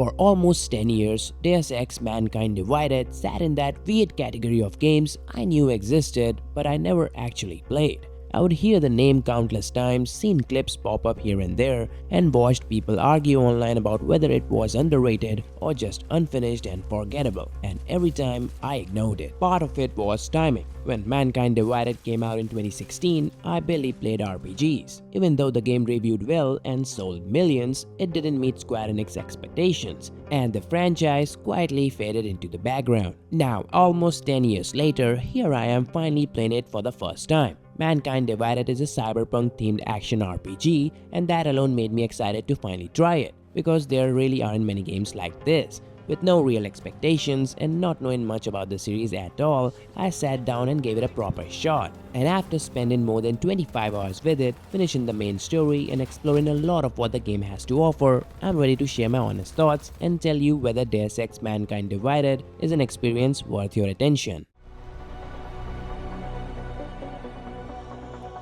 For almost 10 years, Deus Ex Mankind Divided sat in that weird category of games I knew existed but I never actually played. I would hear the name countless times, seen clips pop up here and there, and watched people argue online about whether it was underrated or just unfinished and forgettable. And every time, I ignored it. Part of it was timing. When Mankind Divided came out in 2016, I barely played RPGs. Even though the game reviewed well and sold millions, it didn't meet Square Enix expectations, and the franchise quietly faded into the background. Now, almost 10 years later, here I am finally playing it for the first time. Mankind Divided is a cyberpunk themed action RPG, and that alone made me excited to finally try it, because there really aren't many games like this. With no real expectations and not knowing much about the series at all, I sat down and gave it a proper shot. And after spending more than 25 hours with it, finishing the main story and exploring a lot of what the game has to offer, I'm ready to share my honest thoughts and tell you whether Deus Ex Mankind Divided is an experience worth your attention.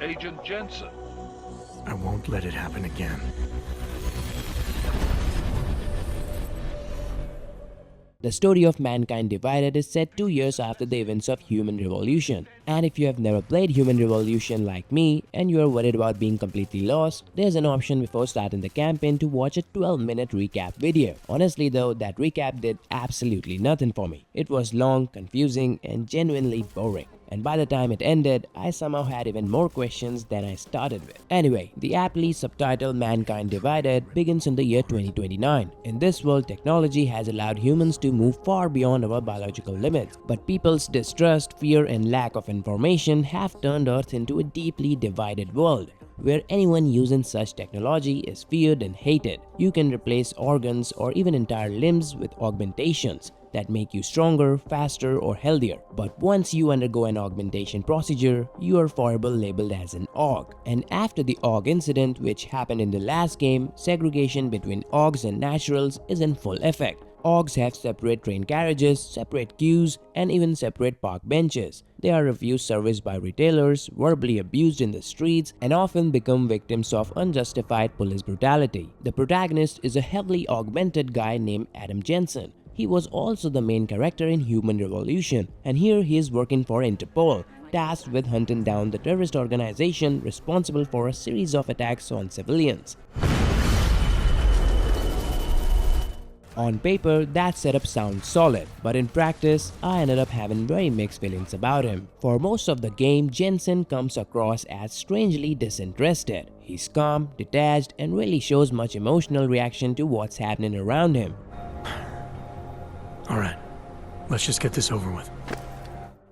Agent Jensen. I won't let it happen again. The story of Mankind Divided is set 2 years after the events of Human Revolution. And if you have never played Human Revolution like me and you are worried about being completely lost, there's an option before starting the campaign to watch a 12-minute recap video. Honestly though, that recap did absolutely nothing for me. It was long, confusing, and genuinely boring. And by the time it ended, I somehow had even more questions than I started with. Anyway, the aptly subtitled Mankind Divided begins in the year 2029. In this world, technology has allowed humans to move far beyond our biological limits, but people's distrust, fear, and lack of information have turned Earth into a deeply divided world, where anyone using such technology is feared and hated. You can replace organs or even entire limbs with augmentations that make you stronger, faster, or healthier. But once you undergo an augmentation procedure, you are forever labeled as an AUG. And after the AUG incident, which happened in the last game, segregation between AUGs and naturals is in full effect. AUGs have separate train carriages, separate queues, and even separate park benches. They are refused service by retailers, verbally abused in the streets, and often become victims of unjustified police brutality. The protagonist is a heavily augmented guy named Adam Jensen. He was also the main character in Human Revolution, and here he is working for Interpol, tasked with hunting down the terrorist organization responsible for a series of attacks on civilians. On paper, that setup sounds solid, but in practice, I ended up having very mixed feelings about him. For most of the game, Jensen comes across as strangely disinterested. He's calm, detached, and really shows much emotional reaction to what's happening around him. Alright, let's just get this over with.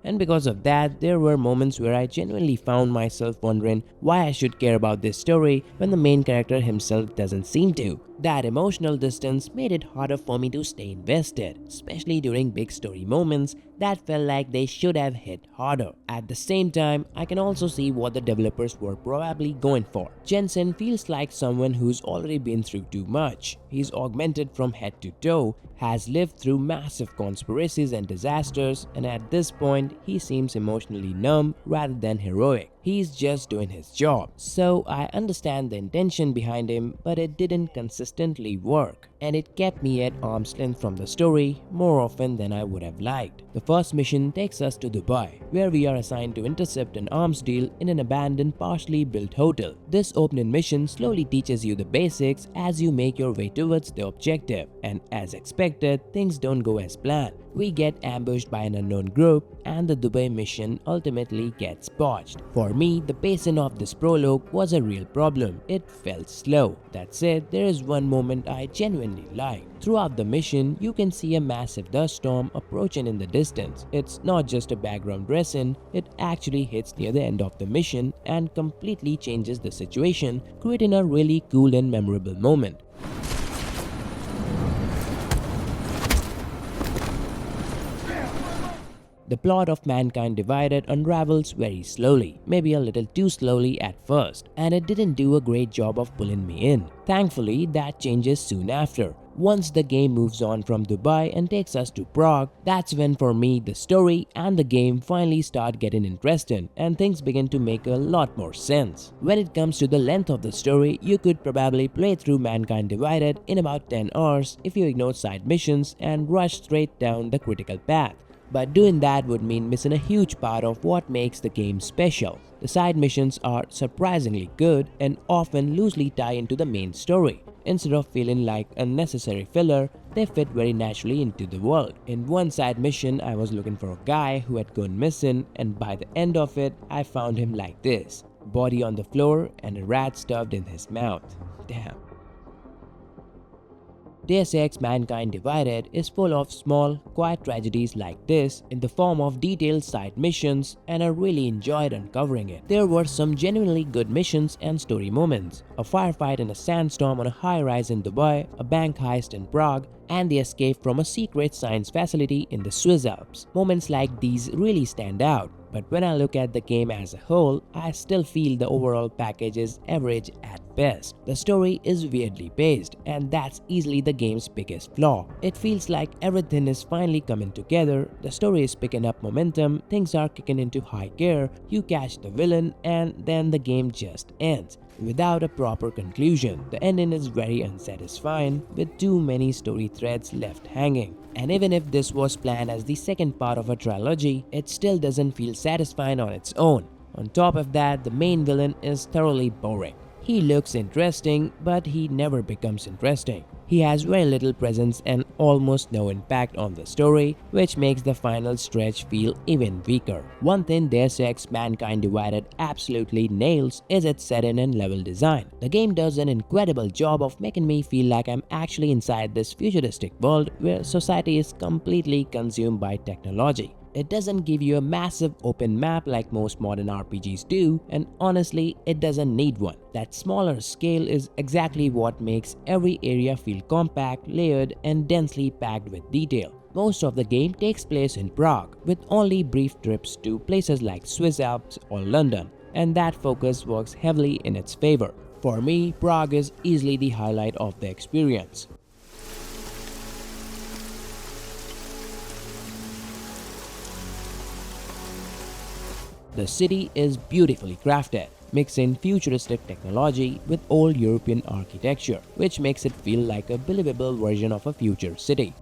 And because of that, there were moments where I genuinely found myself wondering why I should care about this story when the main character himself doesn't seem to. That emotional distance made it harder for me to stay invested, especially during big story moments that felt like they should have hit harder. At the same time, I can also see what the developers were probably going for. Jensen feels like someone who's already been through too much. He's augmented from head to toe, has lived through massive conspiracies and disasters, and at this point, he seems emotionally numb rather than heroic. He's just doing his job. So I understand the intention behind him, but it didn't consistently work, and it kept me at arm's length from the story more often than I would have liked. The first mission takes us to Dubai, where we are assigned to intercept an arms deal in an abandoned, partially built hotel. This opening mission slowly teaches you the basics as you make your way towards the objective, and as expected, things don't go as planned. We get ambushed by an unknown group, and the Dubai mission ultimately gets botched. For me, the pacing of this prologue was a real problem. It felt slow. That said, there is one moment I genuinely liked. Throughout the mission, you can see a massive dust storm approaching in the distance. It's not just a background dressing, it actually hits near the end of the mission and completely changes the situation, creating a really cool and memorable moment. The plot of Mankind Divided unravels very slowly, maybe a little too slowly at first, and it didn't do a great job of pulling me in. Thankfully, that changes soon after. Once the game moves on from Dubai and takes us to Prague, that's when for me the story and the game finally start getting interesting and things begin to make a lot more sense. When it comes to the length of the story, you could probably play through Mankind Divided in about 10 hours if you ignore side missions and rush straight down the critical path. But doing that would mean missing a huge part of what makes the game special. The side missions are surprisingly good and often loosely tie into the main story. Instead of feeling like unnecessary filler, they fit very naturally into the world. In one side mission, I was looking for a guy who had gone missing, and by the end of it, I found him like this: body on the floor and a rat stuffed in his mouth. Damn. Deus Ex Mankind Divided is full of small, quiet tragedies like this in the form of detailed side missions, and I really enjoyed uncovering it. There were some genuinely good missions and story moments: a firefight in a sandstorm on a high-rise in Dubai, a bank heist in Prague, and the escape from a secret science facility in the Swiss Alps. Moments like these really stand out, but when I look at the game as a whole, I still feel the overall package is average at best. The story is weirdly paced, and that's easily the game's biggest flaw. It feels like everything is finally coming together, the story is picking up momentum, things are kicking into high gear, you catch the villain, and then the game just ends without a proper conclusion. The ending is very unsatisfying, with too many story threads left hanging. And even if this was planned as the second part of a trilogy, it still doesn't feel satisfying on its own. On top of that, the main villain is thoroughly boring. He looks interesting, but he never becomes interesting. He has very little presence and almost no impact on the story, which makes the final stretch feel even weaker. One thing Deus Ex Mankind Divided absolutely nails is its setting and level design. The game does an incredible job of making me feel like I'm actually inside this futuristic world where society is completely consumed by technology. It doesn't give you a massive open map like most modern RPGs do, and honestly, it doesn't need one. That smaller scale is exactly what makes every area feel compact, layered, and densely packed with detail. Most of the game takes place in Prague, with only brief trips to places like Swiss Alps or London, and that focus works heavily in its favor. For me, Prague is easily the highlight of the experience. The city is beautifully crafted, mixing futuristic technology with old European architecture, which makes it feel like a believable version of a future city.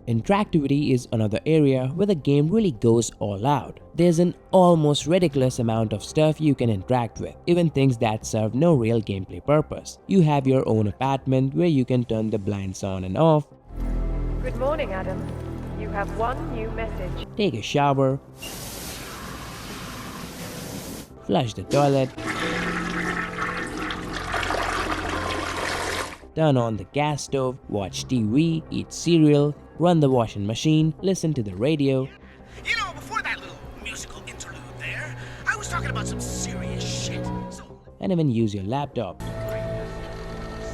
Interactivity is another area where the game really goes all out. There's an almost ridiculous amount of stuff you can interact with, even things that serve no real gameplay purpose. You have your own apartment where you can turn the blinds on and off. Good morning, Adam. You have one new message. Take a shower, flush the toilet, turn on the gas stove, watch TV, eat cereal, run the washing machine, listen to the radio. You know, before that little musical interlude there, I was talking about some serious shit. And even use your laptop.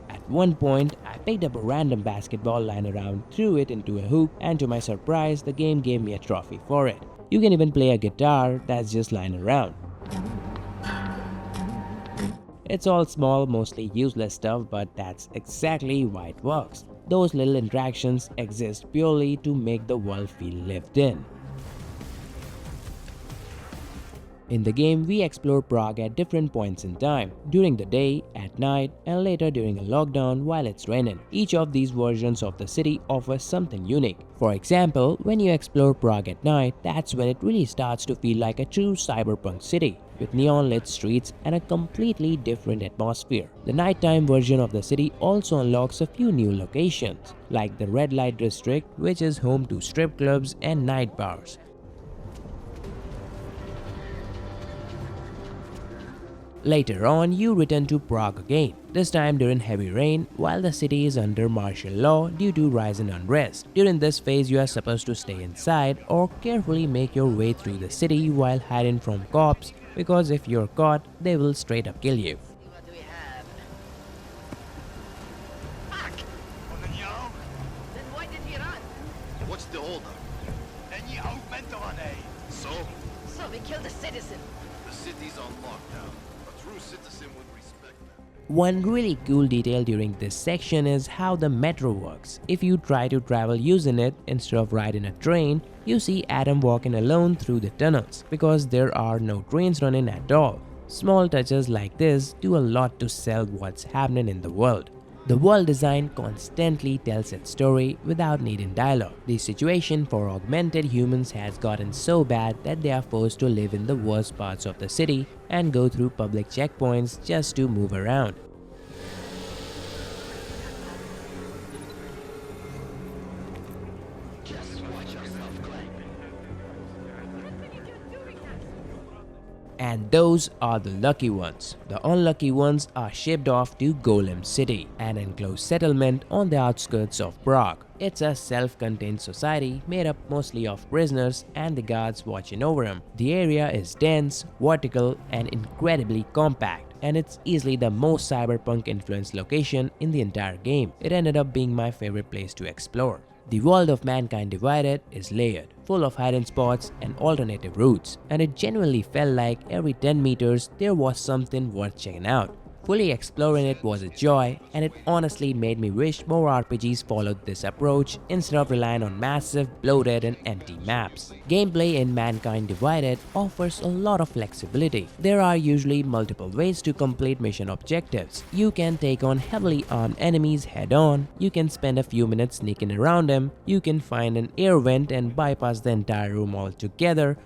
At one point, I picked up a random basketball lying around, threw it into a hoop, and to my surprise, the game gave me a trophy for it. You can even play a guitar that's just lying around. It's all small, mostly useless stuff, but that's exactly why it works. Those little interactions exist purely to make the world feel lived in. In the game, we explore Prague at different points in time, during the day, at night, and later during a lockdown while it's raining. Each of these versions of the city offers something unique. For example, when you explore Prague at night, that's when it really starts to feel like a true cyberpunk city, with neon-lit streets and a completely different atmosphere. The nighttime version of the city also unlocks a few new locations, like the Red Light District, which is home to strip clubs and night bars. Later on, you return to Prague again, this time during heavy rain, while the city is under martial law due to rising unrest. During this phase, you are supposed to stay inside or carefully make your way through the city while hiding from cops, because if you're caught, they will straight up kill you. What do we have? Fuck! we killed a citizen. The city's on lockdown. A true citizen would respect that. One really cool detail during this section is how the metro works. If you try to travel using it instead of riding a train, you see Adam walking alone through the tunnels because there are no trains running at all. Small touches like this do a lot to sell what's happening in the world. The world design constantly tells its story without needing dialogue. The situation for augmented humans has gotten so bad that they are forced to live in the worst parts of the city and go through public checkpoints just to move around. And those are the lucky ones. The unlucky ones are shipped off to Golem City, an enclosed settlement on the outskirts of Prague. It's a self-contained society made up mostly of prisoners and the guards watching over them. The area is dense, vertical, and incredibly compact, and it's easily the most cyberpunk-influenced location in the entire game. It ended up being my favorite place to explore. The world of Mankind Divided is layered, full of hidden spots and alternative routes, and it genuinely felt like every 10 meters there was something worth checking out. Fully exploring it was a joy, and it honestly made me wish more RPGs followed this approach instead of relying on massive, bloated and empty maps. Gameplay in Mankind Divided offers a lot of flexibility. There are usually multiple ways to complete mission objectives. You can take on heavily armed enemies head-on, you can spend a few minutes sneaking around them, you can find an air vent and bypass the entire room altogether,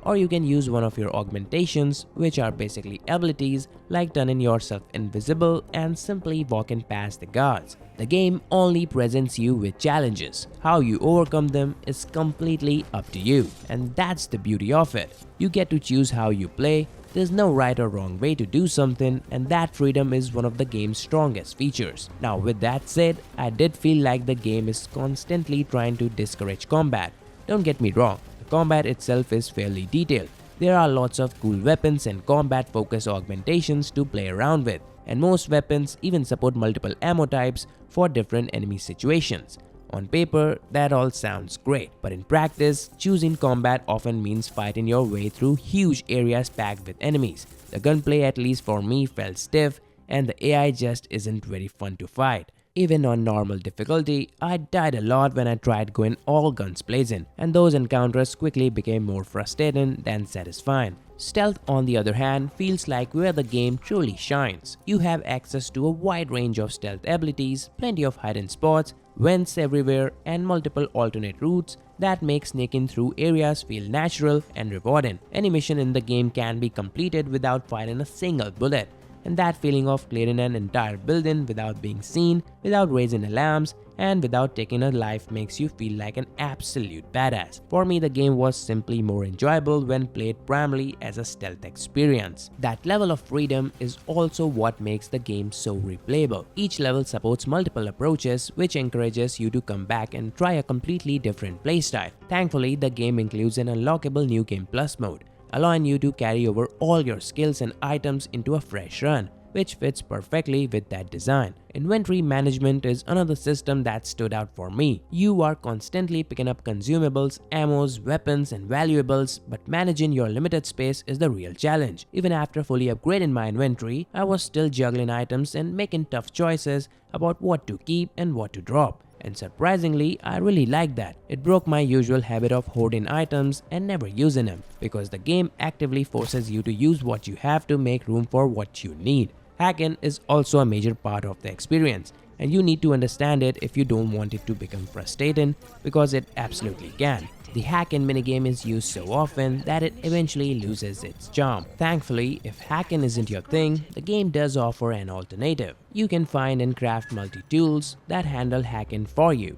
or you can use one of your augmentations, which are basically abilities like turning yourself invisible and simply walking past the guards. The game only presents you with challenges. How you overcome them is completely up to you, and that's the beauty of it. You get to choose how you play. There's no right or wrong way to do something, and that freedom is one of the game's strongest features. Now with that said, I did feel like the game is constantly trying to discourage combat. Don't get me wrong. Combat itself is fairly detailed. There are lots of cool weapons and combat-focused augmentations to play around with, and most weapons even support multiple ammo types for different enemy situations. On paper, that all sounds great, but in practice, choosing combat often means fighting your way through huge areas packed with enemies. The gunplay, at least for me, felt stiff, and the AI just isn't very fun to fight. Even on normal difficulty, I died a lot when I tried going all guns blazing, and those encounters quickly became more frustrating than satisfying. Stealth, on the other hand, feels like where the game truly shines. You have access to a wide range of stealth abilities, plenty of hidden spots, vents everywhere, and multiple alternate routes that make sneaking through areas feel natural and rewarding. Any mission in the game can be completed without firing a single bullet. And that feeling of clearing an entire building without being seen, without raising alarms, and without taking a life makes you feel like an absolute badass. For me, the game was simply more enjoyable when played primarily as a stealth experience. That level of freedom is also what makes the game so replayable. Each level supports multiple approaches, which encourages you to come back and try a completely different playstyle. Thankfully, the game includes an unlockable New Game Plus mode, allowing you to carry over all your skills and items into a fresh run, which fits perfectly with that design. Inventory management is another system that stood out for me. You are constantly picking up consumables, ammos, weapons, and valuables, but managing your limited space is the real challenge. Even after fully upgrading my inventory, I was still juggling items and making tough choices about what to keep and what to drop. And surprisingly, I really liked that. It broke my usual habit of hoarding items and never using them, because the game actively forces you to use what you have to make room for what you need. Hacking is also a major part of the experience, and you need to understand it if you don't want it to become frustrating, because it absolutely can. The hack-in minigame is used so often that it eventually loses its charm. Thankfully, if hacking isn't your thing, the game does offer an alternative. You can find and craft multi-tools that handle hacking for you.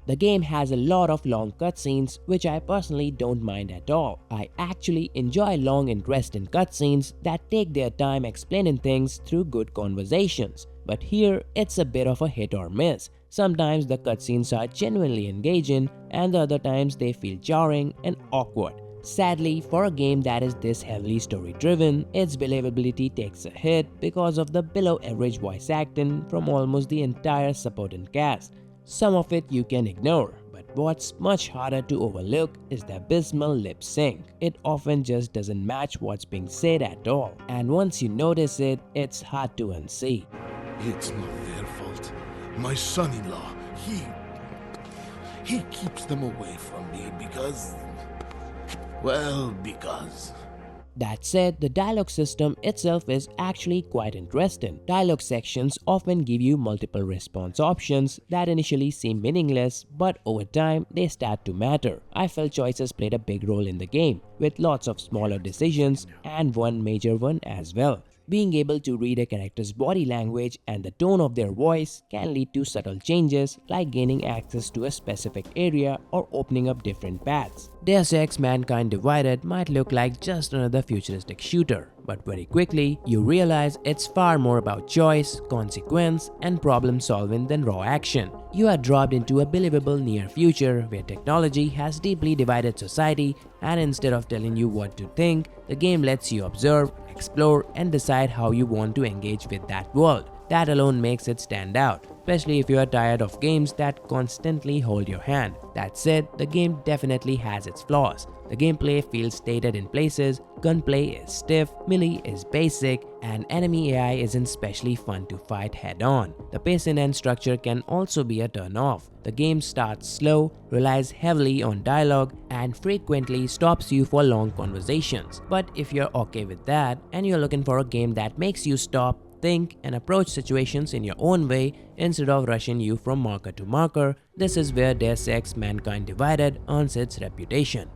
The game has a lot of long cutscenes, which I personally don't mind at all. I actually enjoy long, interesting cutscenes that take their time explaining things through good conversations. But here, it's a bit of a hit or miss. Sometimes the cutscenes are genuinely engaging, and the other times they feel jarring and awkward. Sadly, for a game that is this heavily story-driven, its believability takes a hit because of the below-average voice acting from almost the entire supporting cast. Some of it you can ignore, but what's much harder to overlook is the abysmal lip sync. It often just doesn't match what's being said at all, and once you notice it, it's hard to unsee. It's not their fault. My son-in-law, he keeps them away from me because... well, because... That said, the dialogue system itself is actually quite interesting. Dialogue sections often give you multiple response options that initially seem meaningless, but over time they start to matter. I felt choices played a big role in the game, with lots of smaller decisions and one major one as well. Being able to read a character's body language and the tone of their voice can lead to subtle changes like gaining access to a specific area or opening up different paths. Deus Ex Mankind Divided might look like just another futuristic shooter, but very quickly you realize it's far more about choice, consequence, and problem solving than raw action. You are dropped into a believable near future where technology has deeply divided society, and instead of telling you what to think, the game lets you observe, explore, and decide how you want to engage with that world. That alone makes it stand out, especially if you are tired of games that constantly hold your hand. That said, the game definitely has its flaws. The gameplay feels dated in places, gunplay is stiff, melee is basic, and enemy AI isn't especially fun to fight head-on. The pacing and structure can also be a turn-off. The game starts slow, relies heavily on dialogue, and frequently stops you for long conversations. But if you're okay with that, and you're looking for a game that makes you stop, think, and approach situations in your own way instead of rushing you from marker to marker, this is where Deus Ex Mankind Divided earns its reputation.